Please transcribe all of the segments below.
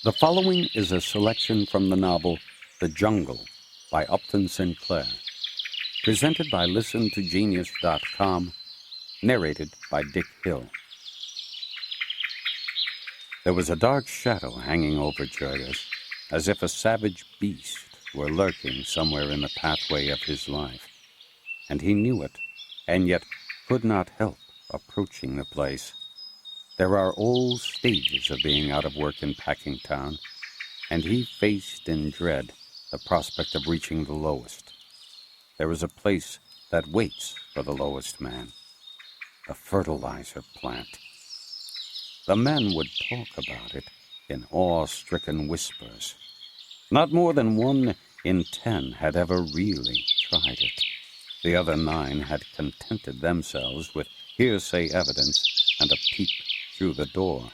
The following is a selection from the novel The Jungle by Upton Sinclair, presented by ListenToGenius.com, narrated by Dick Hill. There was a dark shadow hanging over Jurgis, as if a savage beast were lurking somewhere in the pathway of his life, and he knew it, and yet could not help approaching the place. There are all stages of being out of work in Packingtown, and he faced in dread the prospect of reaching the lowest. There is a place that waits for the lowest man, a fertilizer plant. The men would talk about it in awe-stricken whispers. Not more than 1 in 10 had ever really tried it. The other 9 had contented themselves with hearsay evidence and a peep through the door.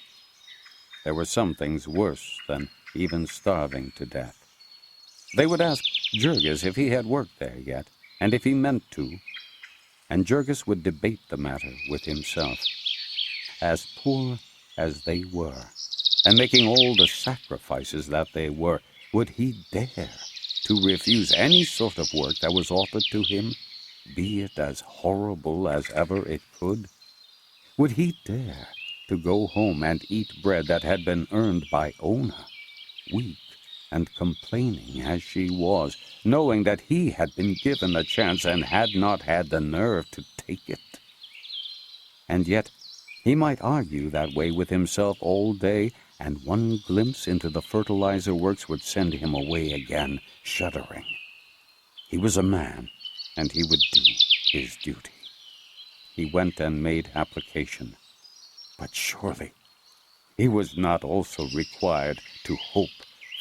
There were some things worse than even starving to death. They would ask Jurgis if he had worked there yet, and if he meant to, and Jurgis would debate the matter with himself. As poor as they were, and making all the sacrifices that they were, would he dare to refuse any sort of work that was offered to him, be it as horrible as ever it could? Would he dare to go home and eat bread that had been earned by Ona, weak and complaining as she was, knowing that he had been given a chance and had not had the nerve to take it? And yet he might argue that way with himself all day, and one glimpse into the fertilizer works would send him away again, shuddering. He was a man, and he would do his duty. He went and made application. But surely he was not also required to hope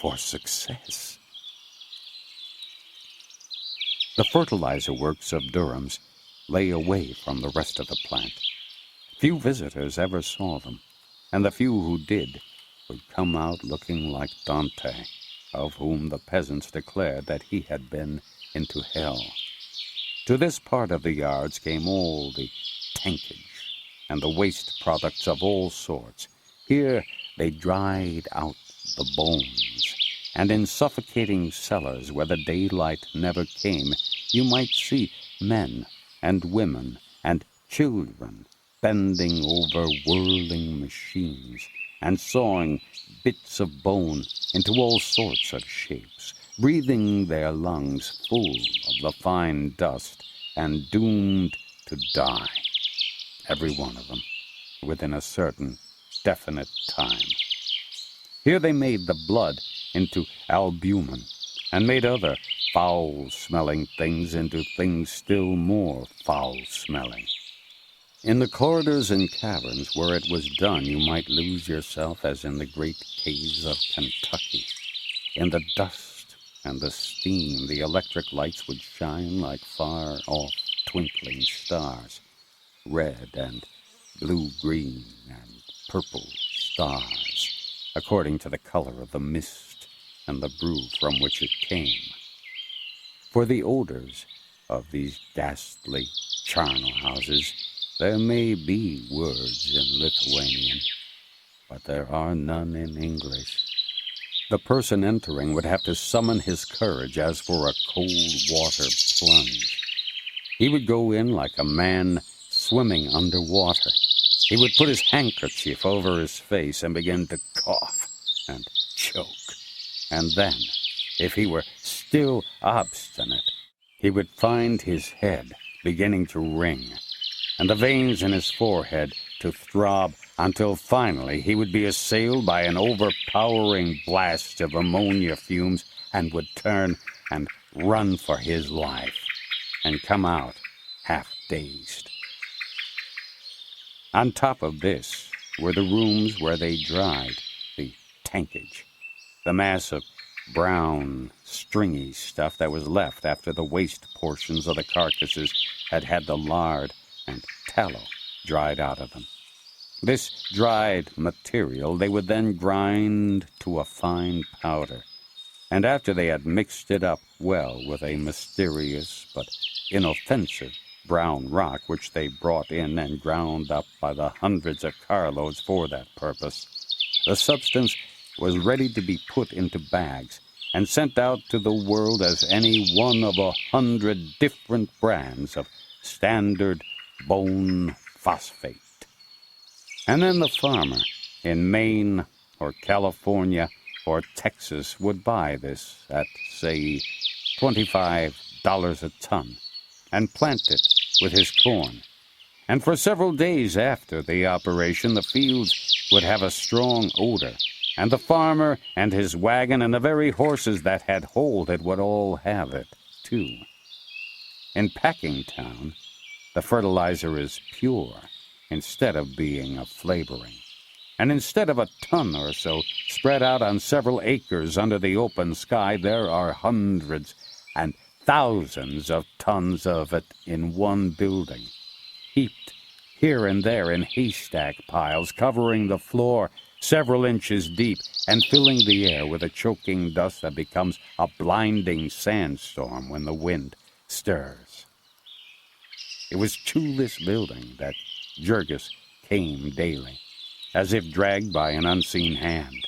for success. The fertilizer works of Durham's lay away from the rest of the plant. Few visitors ever saw them, and the few who did would come out looking like Dante, of whom the peasants declared that he had been into hell. To this part of the yards came all the tankage and the waste products of all sorts. Here they dried out the bones, and in suffocating cellars where the daylight never came, you might see men and women and children bending over whirling machines and sawing bits of bone into all sorts of shapes, breathing their lungs full of the fine dust and doomed to die, every one of them, within a certain definite time. Here they made the blood into albumin, and made other foul-smelling things into things still more foul-smelling. In the corridors and caverns where it was done, you might lose yourself as in the great caves of Kentucky. In the dust and the steam, the electric lights would shine like far-off twinkling stars, red and blue-green and purple stars, according to the color of the mist and the brew from which it came. For the odors of these ghastly charnel houses, there may be words in Lithuanian, but there are none in English. The person entering would have to summon his courage as for a cold water plunge. He would go in like a man swimming underwater. He would put his handkerchief over his face and begin to cough and choke. And then, if he were still obstinate, he would find his head beginning to ring, and the veins in his forehead to throb, until finally he would be assailed by an overpowering blast of ammonia fumes and would turn and run for his life and come out half-dazed. On top of this were the rooms where they dried the tankage, the mass of brown, stringy stuff that was left after the waste portions of the carcasses had had the lard and tallow dried out of them. This dried material they would then grind to a fine powder, and after they had mixed it up well with a mysterious but inoffensive brown rock which they brought in and ground up by the hundreds of carloads for that purpose, the substance was ready to be put into bags and sent out to the world as any one of 100 different brands of standard bone phosphate. And then the farmer in Maine or California or Texas would buy this at, say, $25 a ton and plant it with his corn. And for several days after the operation, the fields would have a strong odor, and the farmer and his wagon and the very horses that had hauled it would all have it, too. In Packingtown, the fertilizer is pure instead of being a flavoring. And instead of a ton or so spread out on several acres under the open sky, there are hundreds and thousands of tons of it in one building, heaped here and there in haystack piles, covering the floor several inches deep and filling the air with a choking dust that becomes a blinding sandstorm when the wind stirs. It was to this building that Jurgis came daily, as if dragged by an unseen hand.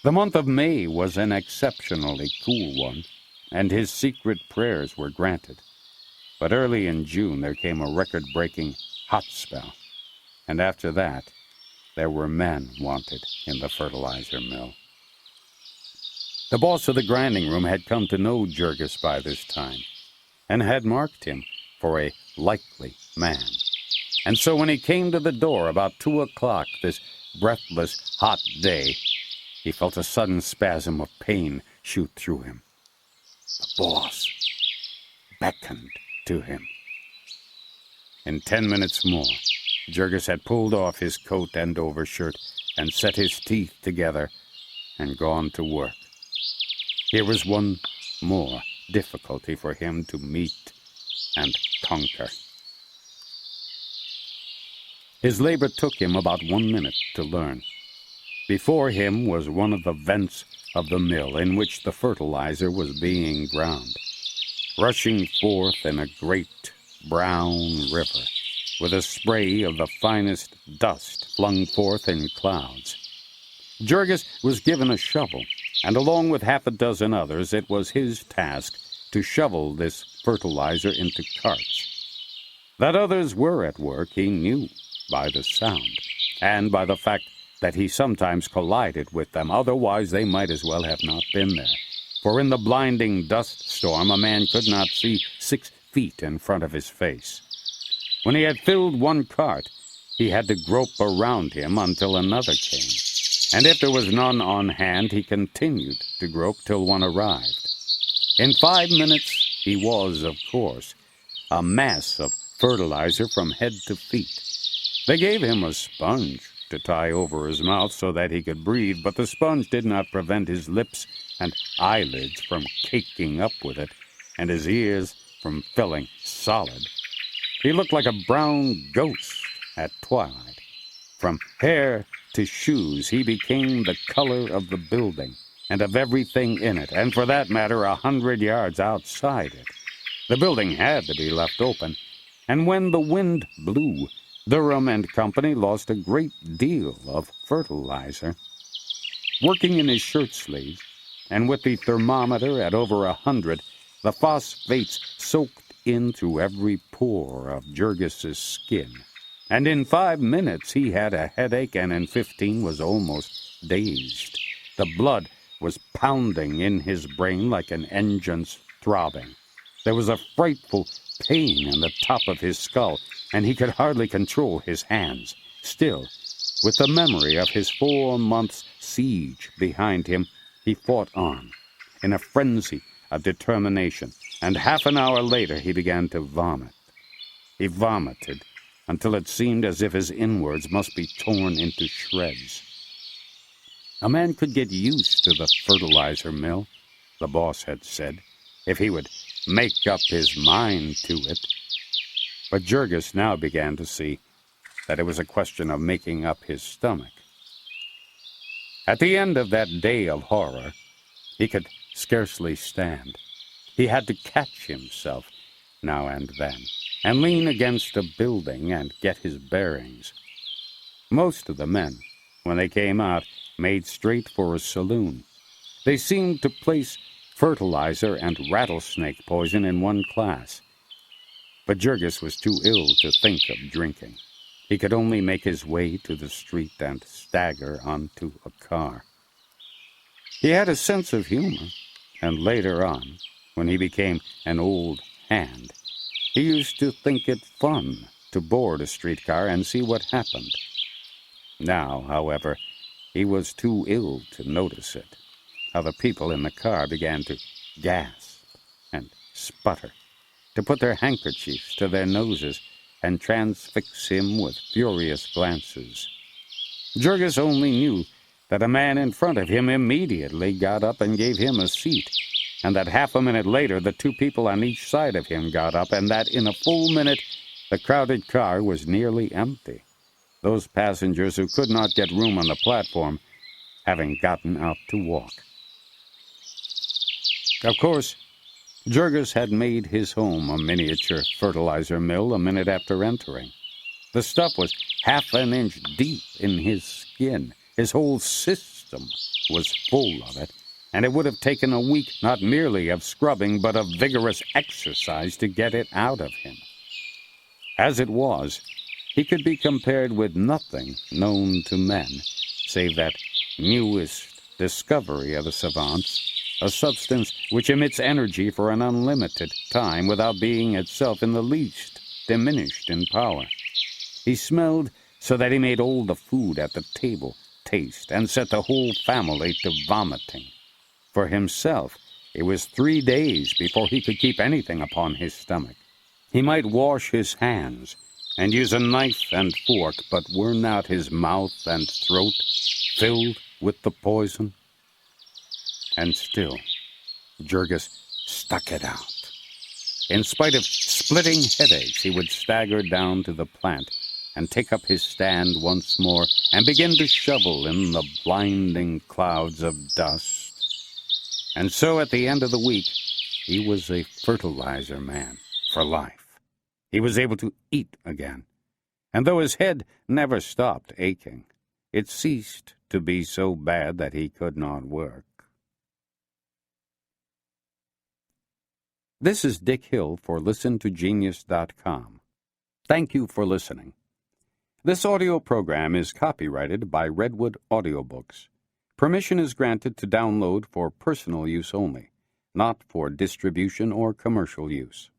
The month of May was an exceptionally cool one, and his secret prayers were granted. But early in June there came a record-breaking hot spell, and after that there were men wanted in the fertilizer mill. The boss of the grinding room had come to know Jurgis by this time, and had marked him for a likely man. And so when he came to the door about 2 o'clock this breathless, hot day, he felt a sudden spasm of pain shoot through him. The boss beckoned to him. In 10 minutes more, Jurgis had pulled off his coat and overshirt and set his teeth together and gone to work. Here was one more difficulty for him to meet and conquer. His labor took him about 1 minute to learn. Before him was one of the vents of the mill in which the fertilizer was being ground, rushing forth in a great brown river, with a spray of the finest dust flung forth in clouds. Jurgis was given a shovel, and along with half a dozen others, it was his task to shovel this fertilizer into carts. That others were at work he knew by the sound, and by the fact that he sometimes collided with them. Otherwise they might as well have not been there, for in the blinding dust storm a man could not see 6 feet in front of his face. When he had filled one cart, he had to grope around him until another came, and if there was none on hand, he continued to grope till one arrived. In 5 minutes he was, of course, a mass of fertilizer from head to feet. They gave him a sponge to tie over his mouth so that he could breathe, but the sponge did not prevent his lips and eyelids from caking up with it, and his ears from filling solid. He looked like a brown ghost at twilight. From hair to shoes, he became the color of the building and of everything in it, and for that matter 100 yards outside it. The building had to be left open, and when the wind blew, Durham and Company lost a great deal of fertilizer. Working in his shirt sleeves, and with the thermometer at over 100, the phosphates soaked in through every pore of Jurgis's skin, and in 5 minutes he had a headache, and in 15 was almost dazed. The blood was pounding in his brain like an engine's throbbing. There was a frightful pain in the top of his skull, and he could hardly control his hands. Still, with the memory of his 4 months' siege behind him, he fought on, in a frenzy of determination, and half an hour later he began to vomit. He vomited until it seemed as if his inwards must be torn into shreds. A man could get used to the fertilizer mill, the boss had said, if he would make up his mind to it. But Jurgis now began to see that it was a question of making up his stomach. At the end of that day of horror, he could scarcely stand. He had to catch himself now and then, and lean against a building and get his bearings. Most of the men, when they came out, made straight for a saloon. They seemed to place fertilizer and rattlesnake poison in one class. But Jurgis was too ill to think of drinking. He could only make his way to the street and stagger onto a car. He had a sense of humor, and later on, when he became an old hand, he used to think it fun to board a streetcar and see what happened. Now, however, he was too ill to notice it, how the people in the car began to gasp and sputter, to put their handkerchiefs to their noses and transfix him with furious glances. Jurgis only knew that a man in front of him immediately got up and gave him a seat, and that half a minute later the two people on each side of him got up, and that in a full minute the crowded car was nearly empty, those passengers who could not get room on the platform having gotten out to walk. Of course, Jurgis had made his home a miniature fertilizer mill a minute after entering. The stuff was half an inch deep in his skin. His whole system was full of it, and it would have taken a week not merely of scrubbing but of vigorous exercise to get it out of him. As it was, he could be compared with nothing known to men, save that newest discovery of the savants, a substance which emits energy for an unlimited time without being itself in the least diminished in power. He smelled so that he made all the food at the table taste and set the whole family to vomiting. For himself, it was 3 days before he could keep anything upon his stomach. He might wash his hands and use a knife and fork, but were not his mouth and throat filled with the poison? And still, Jurgis stuck it out. In spite of splitting headaches, he would stagger down to the plant and take up his stand once more and begin to shovel in the blinding clouds of dust. And so at the end of the week, he was a fertilizer man for life. He was able to eat again, and though his head never stopped aching, it ceased to be so bad that he could not work. This is Dick Hill for ListenToGenius.com. Thank you for listening. This audio program is copyrighted by Redwood Audiobooks. Permission is granted to download for personal use only, not for distribution or commercial use.